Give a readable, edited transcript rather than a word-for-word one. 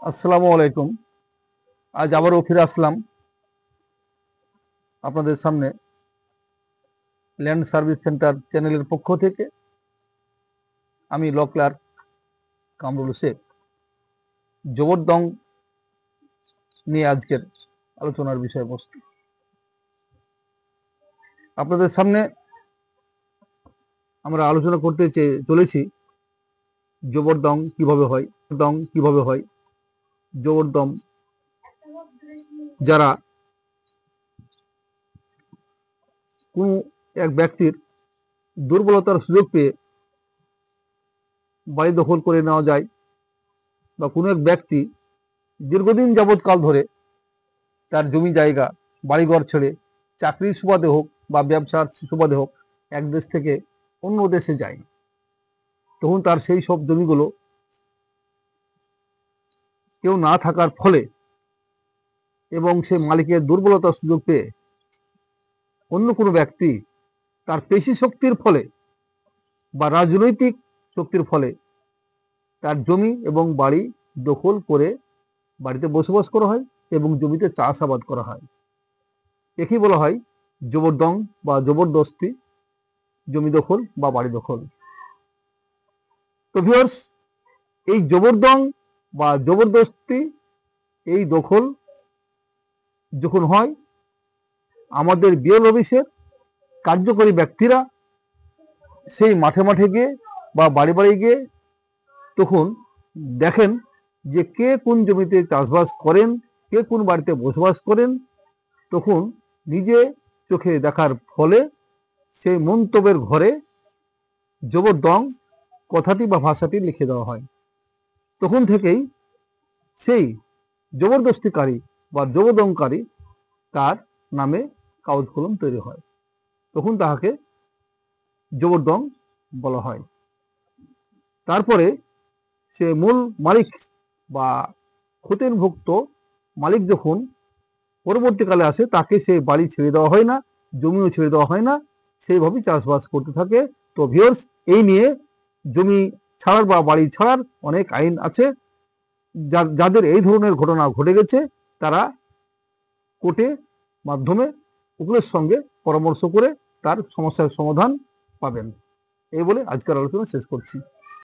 আসসালামু আলাইকুম। আজ আবারও ফিরে আসলাম আপনাদের সামনে ল্যান্ড সার্ভিস সেন্টার চ্যানেলের পক্ষ থেকে। আমি ল ক্লার্ক কামরুল শেখ। জবরদং নিয়ে আজকের আলোচনার বিষয়বস্তু। আপনাদের সামনে আমরা আলোচনা করতে চলেছি জবরদং কিভাবে হয়, জবরদম যারা কোনো এক ব্যক্তির দুর্বলতার সুযোগ পেয়ে বাড়ি দখল করে নেওয়া যায়, বা কোনো এক ব্যক্তি দীর্ঘদিন যাবৎকাল ধরে তার জমি জায়গা বাড়িঘর ছেড়ে চাকরির সুবাদে হোক বা ব্যবসার সুবাদে হোক এক দেশ থেকে অন্য দেশে যায়, তখন তার সেই সব জমিগুলো কেউ না থাকার ফলে এবং সে মালিকের দুর্বলতার সুযোগ পেয়ে অন্য কোনো ব্যক্তি তার পেশি শক্তির ফলে বা রাজনৈতিক শক্তির ফলে তার জমি এবং বাড়ি দখল করে বাড়িতে বসবাস করা হয় এবং জমিতে চাষাবাদ করা হয়। একেই বলা হয় জবরদং বা জবরদস্তি জমি দখল বা বাড়ি দখল। তো ভিউয়ার্স, এই জবরদং বা জবরদস্তি এই দখল যখন হয়, আমাদের বিএল অফিসের কার্যকরী ব্যক্তিরা সেই মাঠে মাঠে গিয়ে বা বাড়ি বাড়ি গিয়ে তখন দেখেন যে কে কোন জমিতে চাষবাস করেন, কে কোন বাড়িতে বসবাস করেন। তখন নিজে চোখে দেখার ফলে সেই মন্তব্যের ঘরে জবরদং কথাটি বা ভাষাটি লিখে দেওয়া হয়। তখন থেকেই সেই জবরদস্তিকারী বা জবরদংকারী তার নামে কাগজ কলম তৈরি হয়, তখন তাহাকে জবরদং বলা হয়। তারপরে সে মূল মালিক বা ক্ষতিভুক্ত মালিক যখন পরবর্তীকালে আসে, তাকে সেই বাড়ি ছেড়ে দেওয়া হয় না, জমিও ছেড়ে দেওয়া হয় না, সেইভাবেই চাষবাস করতে থাকে। তো ভিউয়ার্স, এই নিয়ে জমি ছাড়ার বা বাড়ি ছাড়ার অনেক আইন আছে। যাদের এই ধরনের ঘটনা ঘটে গেছে তারা কোর্টে মাধ্যমে উকিলের সঙ্গে পরামর্শ করে তার সমস্যার সমাধান পাবেন। এই বলে আজকের আলোচনা শেষ করছি।